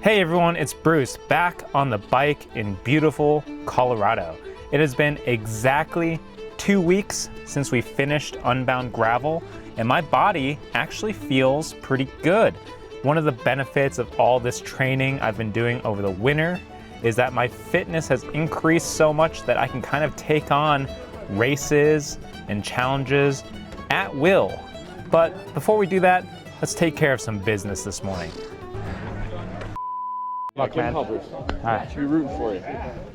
Hey everyone, it's Bruce, back on the bike in beautiful Colorado. It has been exactly 2 weeks since we finished Unbound Gravel, and my body actually feels pretty good. One of the benefits of all this training I've been doing over the winter is that my fitness has increased so much that I can kind of take on races and challenges at will. But before we do that, let's take care of some business this morning. Luck, man. All right. We're rooting for you.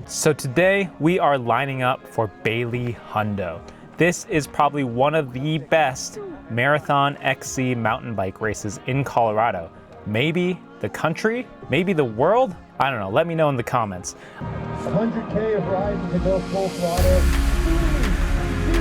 So today we are lining up for Bailey Hundo. This is probably one of the best marathon XC mountain bike races in Colorado. Maybe the country, maybe the world? I don't know, let me know in the comments. 100K of riding to go full throttle. 3, 2,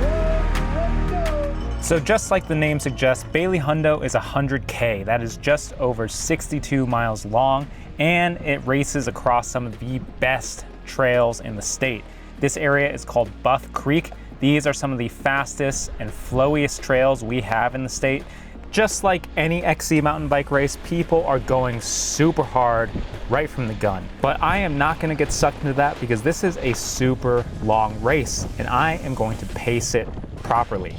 1, let's go! So just like the name suggests, Bailey Hundo is 100K. That is just over 62 miles long, and it races across some of the best trails in the state. This area is called Buff Creek. These are some of the fastest and flowiest trails we have in the state. Just like any XC mountain bike race, people are going super hard right from the gun. But I am not gonna get sucked into that because this is a super long race and I am going to pace it properly.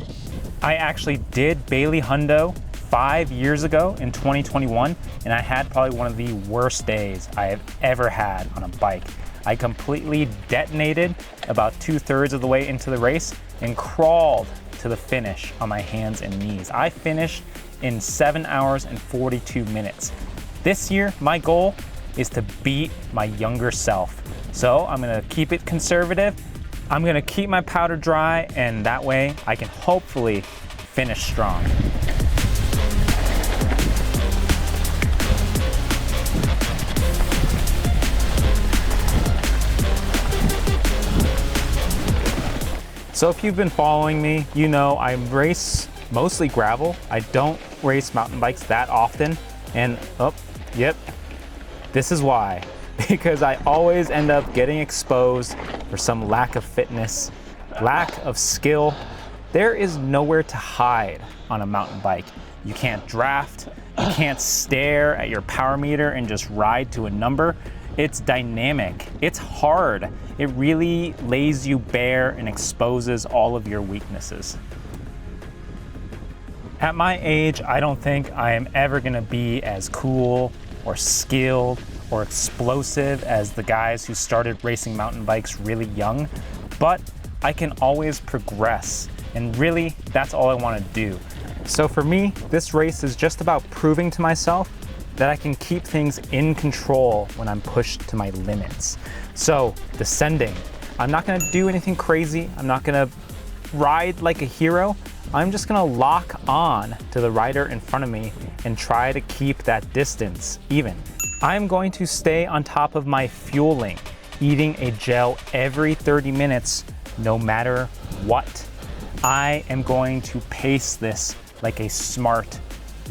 I actually did Bailey Hundo 5 years ago in 2021, and I had probably one of the worst days I have ever had on a bike. I completely detonated about 2/3 of the way into the race and crawled to the finish on my hands and knees. I finished in 7 hours and 42 minutes. This year, my goal is to beat my younger self. So I'm gonna keep it conservative. I'm gonna keep my powder dry, and that way I can hopefully finish strong. So if you've been following me, you know I race mostly gravel. I don't race mountain bikes that often. And this is why. Because I always end up getting exposed for some lack of fitness, lack of skill. There is nowhere to hide on a mountain bike. You can't draft, you can't stare at your power meter and just ride to a number. It's dynamic, it's hard. It really lays you bare and exposes all of your weaknesses. At my age, I don't think I am ever gonna be as cool or skilled or explosive as the guys who started racing mountain bikes really young, but I can always progress, and really, that's all I wanna do. So for me, this race is just about proving to myself that I can keep things in control when I'm pushed to my limits. So, descending. I'm not gonna do anything crazy. I'm not gonna ride like a hero. I'm just gonna lock on to the rider in front of me and try to keep that distance even. I'm going to stay on top of my fueling, eating a gel every 30 minutes, no matter what. I am going to pace this like a smart,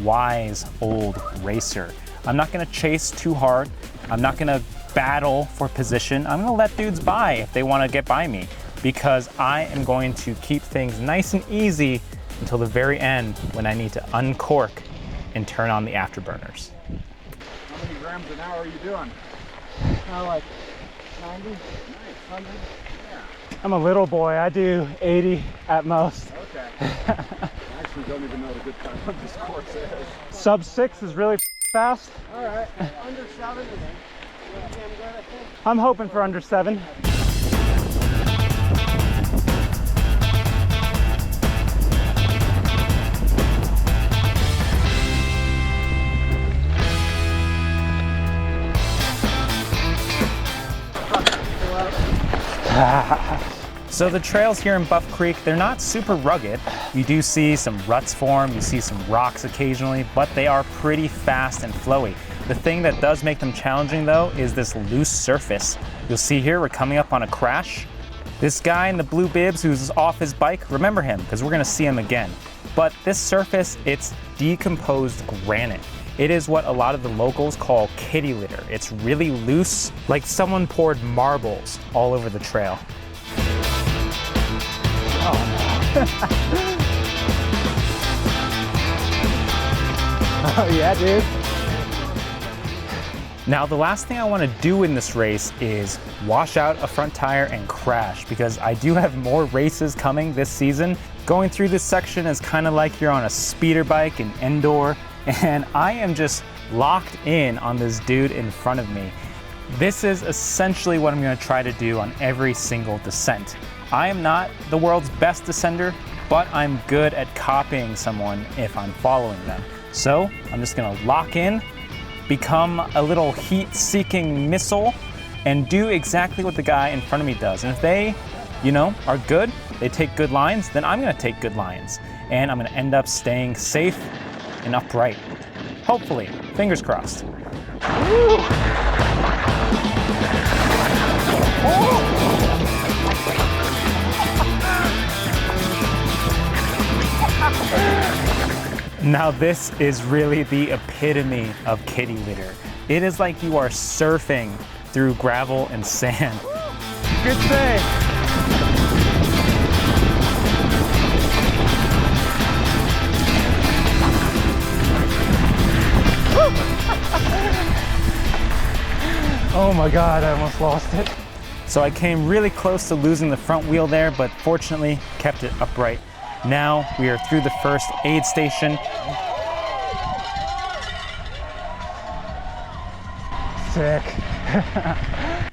wise old racer. I'm not gonna chase too hard. I'm not gonna battle for position. I'm gonna let dudes by if they wanna get by me, because I am going to keep things nice and easy until the very end when I need to uncork and turn on the afterburners. How many grams an hour are you doing? Like 90, 100. Yeah. I'm a little boy. I do 80 at most. Okay. I actually don't even know what a good time on this course is. Sub 6 is really fast. All right. Under 7 is I'm hoping for under 7. So the trails here in Buff Creek, they're not super rugged. You do see some ruts form, you see some rocks occasionally, but they are pretty fast and flowy. The thing that does make them challenging though is this loose surface. You'll see here we're coming up on a crash. This guy in the blue bibs who's off his bike, remember him because we're gonna see him again. But this surface, it's decomposed granite. It is what a lot of the locals call kitty litter. It's really loose, like someone poured marbles all over the trail. Oh yeah, dude. Now, the last thing I want to do in this race is wash out a front tire and crash, because I do have more races coming this season. Going through this section is kind of like you're on a speeder bike in indoor, and I am just locked in on this dude in front of me. This is essentially what I'm going to try to do on every single descent. I am not the world's best descender, but I'm good at copying someone if I'm following them. So I'm just going to lock in, become a little heat-seeking missile, and do exactly what the guy in front of me does. And if they, are good, they take good lines, then I'm gonna take good lines. And I'm gonna end up staying safe and upright. Hopefully, fingers crossed. Now this is really the epitome of kitty litter. It is like you are surfing through gravel and sand. Good save. Oh my God, I almost lost it. So I came really close to losing the front wheel there, but fortunately kept it upright. Now we are through the first aid station. Sick.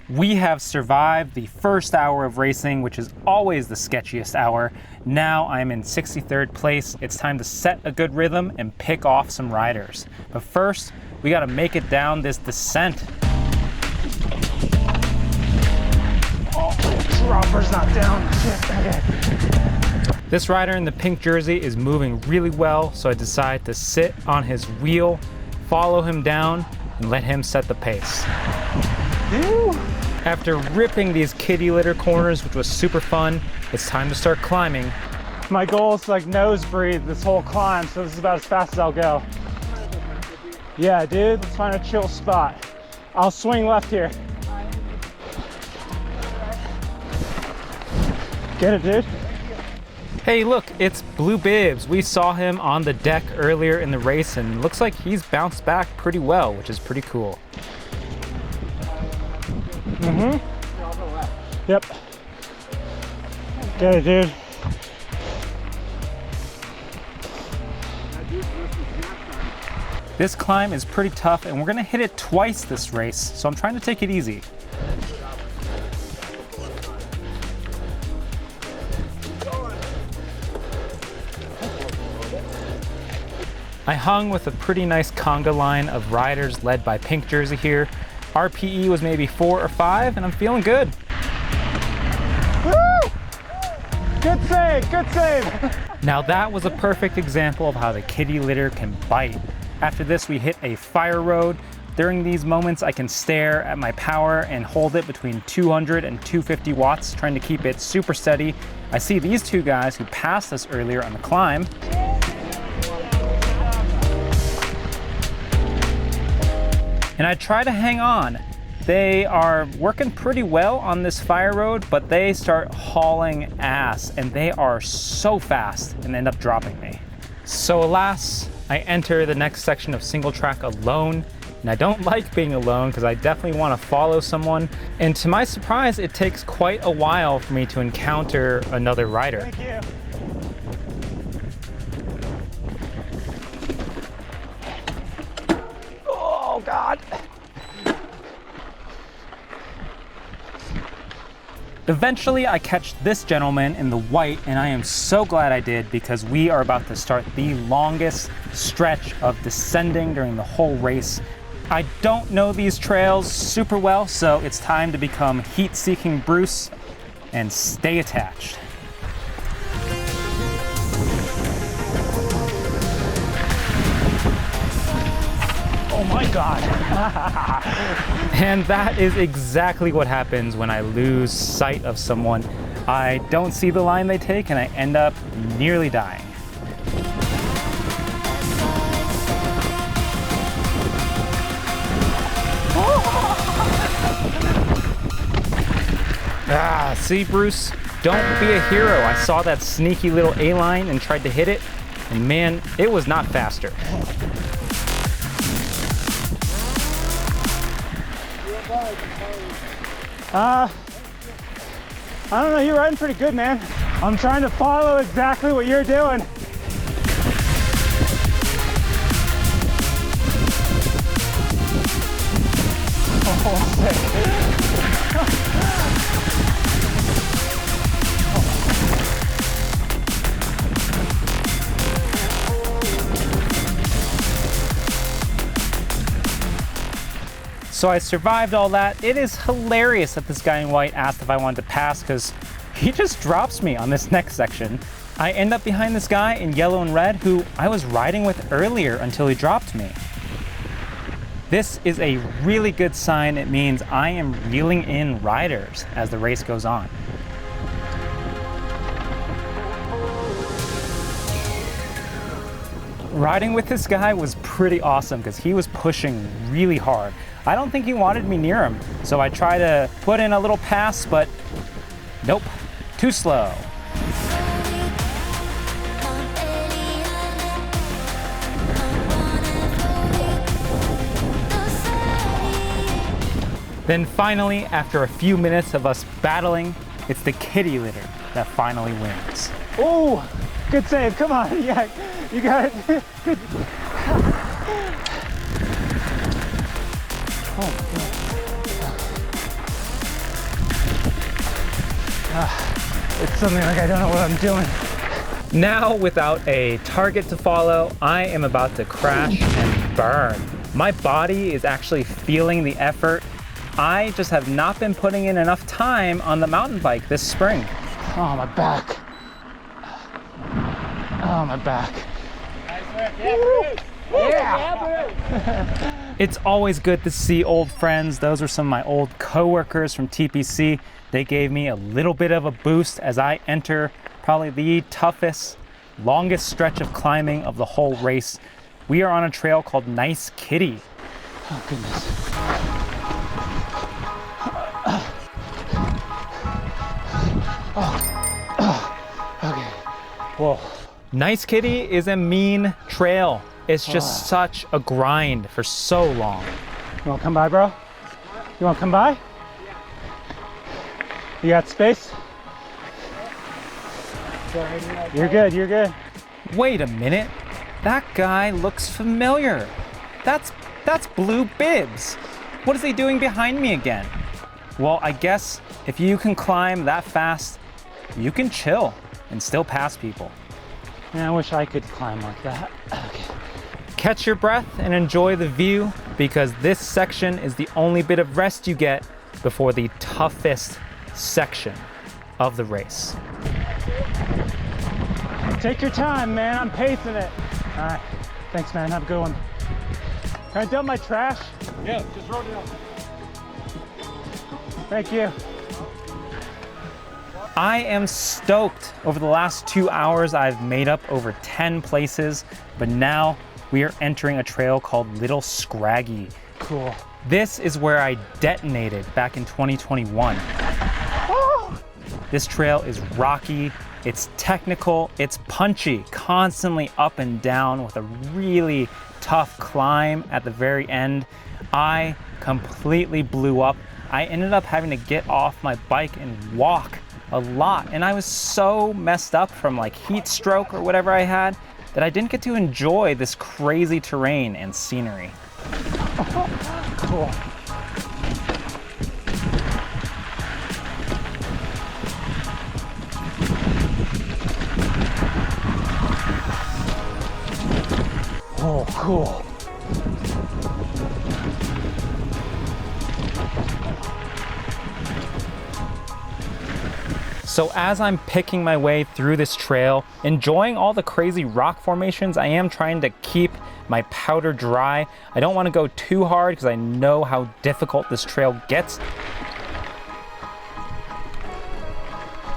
We have survived the first hour of racing, which is always the sketchiest hour. Now I'm in 63rd place. It's time to set a good rhythm and pick off some riders. But first, we gotta make it down this descent. Oh, dropper's not down. Shit, okay. This rider in the pink jersey is moving really well, so I decide to sit on his wheel, follow him down, and let him set the pace. Ew. After ripping these kitty litter corners, which was super fun, it's time to start climbing. My goal is to like nose breathe this whole climb, so this is about as fast as I'll go. Yeah, dude, let's find a chill spot. I'll swing left here. Get it, dude? Hey, look, it's Blue Bibs. We saw him on the deck earlier in the race, and looks like he's bounced back pretty well, which is pretty cool. Yep. Get it, dude. This climb is pretty tough, and we're gonna hit it twice this race, so I'm trying to take it easy. I hung with a pretty nice conga line of riders led by pink jersey here. RPE was maybe 4 or 5, and I'm feeling good. Woo! Good save, good save. Now that was a perfect example of how the kitty litter can bite. After this, we hit a fire road. During these moments, I can stare at my power and hold it between 200 and 250 watts, trying to keep it super steady. I see these two guys who passed us earlier on the climb. And I try to hang on. They are working pretty well on this fire road, but they start hauling ass, and they are so fast and end up dropping me. So alas, I enter the next section of single track alone, and I don't like being alone because I definitely want to follow someone. And to my surprise, it takes quite a while for me to encounter another rider. Thank you. Oh God. Eventually, I catch this gentleman in the white, and I am so glad I did, because we are about to start the longest stretch of descending during the whole race. I don't know these trails super well, so it's time to become heat-seeking Bruce and stay attached. Oh my God. And that is exactly what happens when I lose sight of someone. I don't see the line they take, and I end up nearly dying. See, Bruce, don't be a hero. I saw that sneaky little A-line and tried to hit it, and man, it was not faster. I don't know, you're riding pretty good, man. I'm trying to follow exactly what you're doing. Oh, sick. So I survived all that. It is hilarious that this guy in white asked if I wanted to pass because he just drops me on this next section. I end up behind this guy in yellow and red who I was riding with earlier until he dropped me. This is a really good sign. It means I am reeling in riders as the race goes on. Riding with this guy was pretty awesome because he was pushing really hard. I don't think he wanted me near him, so I tried to put in a little pass, but nope, too slow. Then finally, after a few minutes of us battling, it's the kitty litter that finally wins. Oh, good save, come on, yeah, you got it. Good. It's something like I don't know what I'm doing. Now, without a target to follow, I am about to crash and burn. My body is actually feeling the effort. I just have not been putting in enough time on the mountain bike this spring. Oh, my back. Oh, my back. Yeah. It's always good to see old friends. Those were some of my old coworkers from TPC. They gave me a little bit of a boost as I enter probably the toughest, longest stretch of climbing of the whole race. We are on a trail called Nice Kitty. Oh, goodness. Okay. Whoa. Nice Kitty is a mean trail. It's just such a grind for so long. You wanna come by, bro? You wanna come by? You got space? You're good, you're good. Wait a minute. That guy looks familiar. That's Blue Bibs. What is he doing behind me again? Well, I guess if you can climb that fast, you can chill and still pass people. Man, I wish I could climb like that. Okay. Catch your breath and enjoy the view because this section is the only bit of rest you get before the toughest section of the race. Take your time, man. I'm pacing it. All right. Thanks, man. Have a good one. Can I dump my trash? Yeah, just roll it out. Thank you. I am stoked. Over the last 2 hours, I've made up over 10 places, but now we are entering a trail called Little Scraggy. Cool. This is where I detonated back in 2021. Oh! This trail is rocky, it's technical, it's punchy, constantly up and down with a really tough climb at the very end. I completely blew up. I ended up having to get off my bike and walk a lot, and I was so messed up from like heat stroke or whatever I had that I didn't get to enjoy this crazy terrain and scenery. Cool. Oh, cool. So as I'm picking my way through this trail, enjoying all the crazy rock formations, I am trying to keep my powder dry. I don't want to go too hard because I know how difficult this trail gets.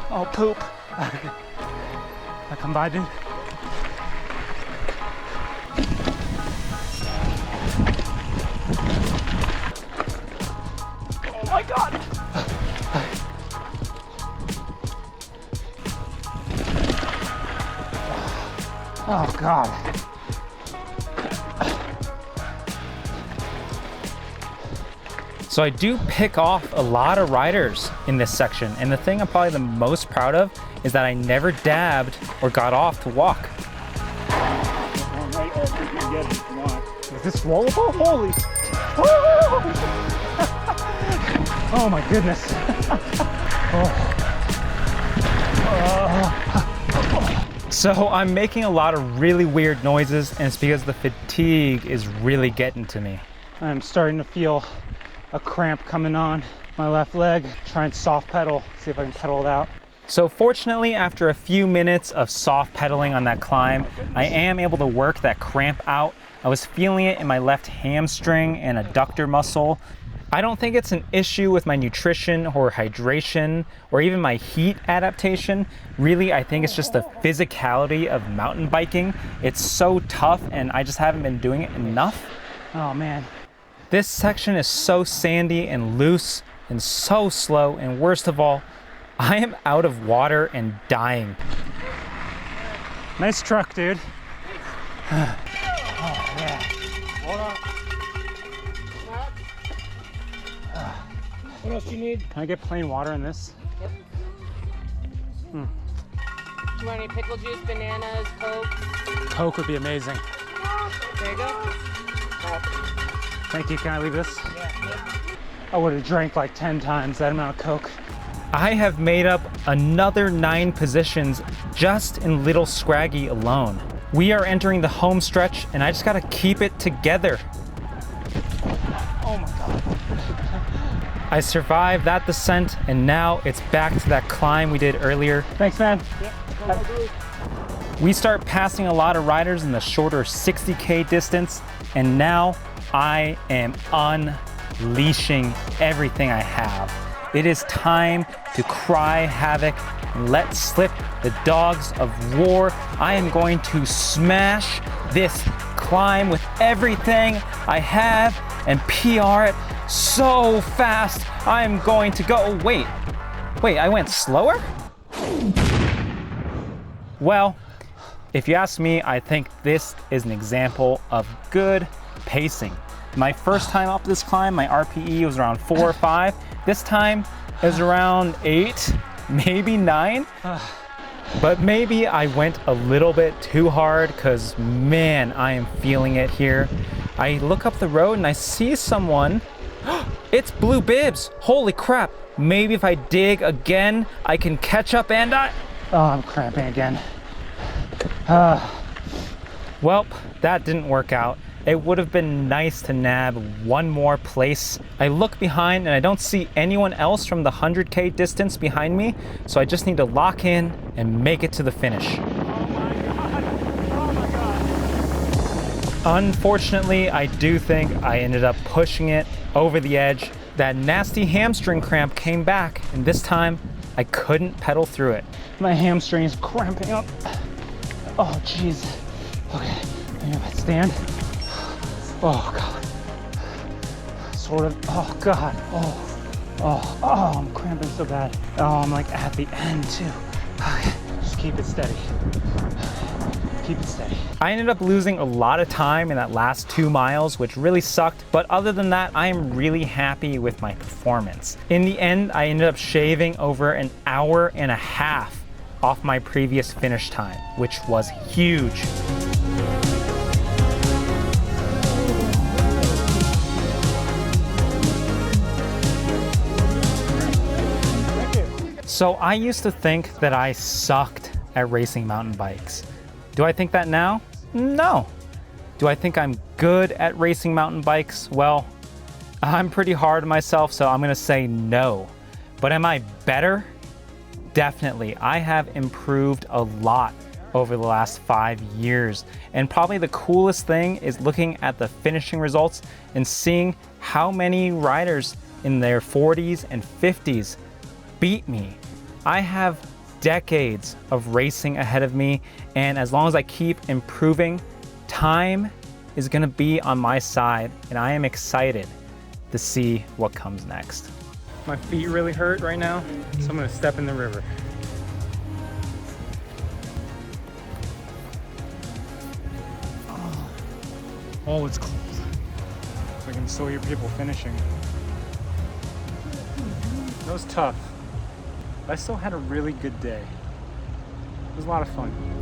Oh, poop. I come by, dude. Oh my God. Oh God. So I do pick off a lot of riders in this section, and the thing I'm probably the most proud of is that I never dabbed or got off to walk. Is this rollable? Holy! Oh my goodness! So I'm making a lot of really weird noises, and it's because the fatigue is really getting to me. I'm starting to feel a cramp coming on my left leg. Try and soft pedal, see if I can pedal it out. So fortunately, after a few minutes of soft pedaling on that climb, I am able to work that cramp out. I was feeling it in my left hamstring and adductor muscle. I don't think it's an issue with my nutrition or hydration or even my heat adaptation. Really, I think it's just the physicality of mountain biking. It's so tough and I just haven't been doing it enough. Oh man. This section is so sandy and loose and so slow, and worst of all, I am out of water and dying. Nice truck, dude. Oh yeah. Hold on. What else do you need? Can I get plain water in this? Yep. Do you want any pickle juice, bananas, Coke? Coke would be amazing. There you go. Thank you. Can I leave this? Yeah. I would have drank like 10 times that amount of Coke. I have made up another 9 positions just in Little Scraggy alone. We are entering the home stretch and I just gotta keep it together. Oh my God. I survived that descent and now it's back to that climb we did earlier. Thanks, man. We start passing a lot of riders in the shorter 60K distance, and now I am unleashing everything I have. It is time to cry havoc and let slip the dogs of war. I am going to smash this climb with everything I have and PR it so fast. I am going to go, wait, I went slower? Well, if you ask me, I think this is an example of good pacing. My first time up this climb, my RPE was around 4 or 5. This time it was around 8, maybe 9. But maybe I went a little bit too hard because man, I am feeling it here. I look up the road and I see someone. It's Blue Bibs. Holy crap. Maybe if I dig again, I can catch up and I... Oh, I'm cramping again. Well, that didn't work out. It would have been nice to nab one more place. I look behind and I don't see anyone else from the 100K distance behind me, so I just need to lock in and make it to the finish. Unfortunately, I do think I ended up pushing it over the edge. That nasty hamstring cramp came back, and this time I couldn't pedal through it. My hamstring is cramping up. Oh, jeez. Okay, maybe if I stand. Oh, God. Sort of. Oh, God. Oh, I'm cramping so bad. Oh, I'm like at the end, too. Okay, just keep it steady. Keep it steady. I ended up losing a lot of time in that last 2 miles, which really sucked. But other than that, I am really happy with my performance. In the end, I ended up shaving over an hour and a half off my previous finish time, which was huge. So I used to think that I sucked at racing mountain bikes. Do I think that now? No. Do I think I'm good at racing mountain bikes? Well, I'm pretty hard on myself, so I'm gonna say no. But am I better? Definitely. I have improved a lot over the last 5 years. And probably the coolest thing is looking at the finishing results and seeing how many riders in their 40s and 50s beat me. I have decades of racing ahead of me, and as long as I keep improving, time is gonna be on my side, and I am excited to see what comes next. My feet really hurt right now, so I'm gonna step in the river. Oh, it's cold. I can still hear people finishing. That was tough. But I still had a really good day. It was a lot of fun.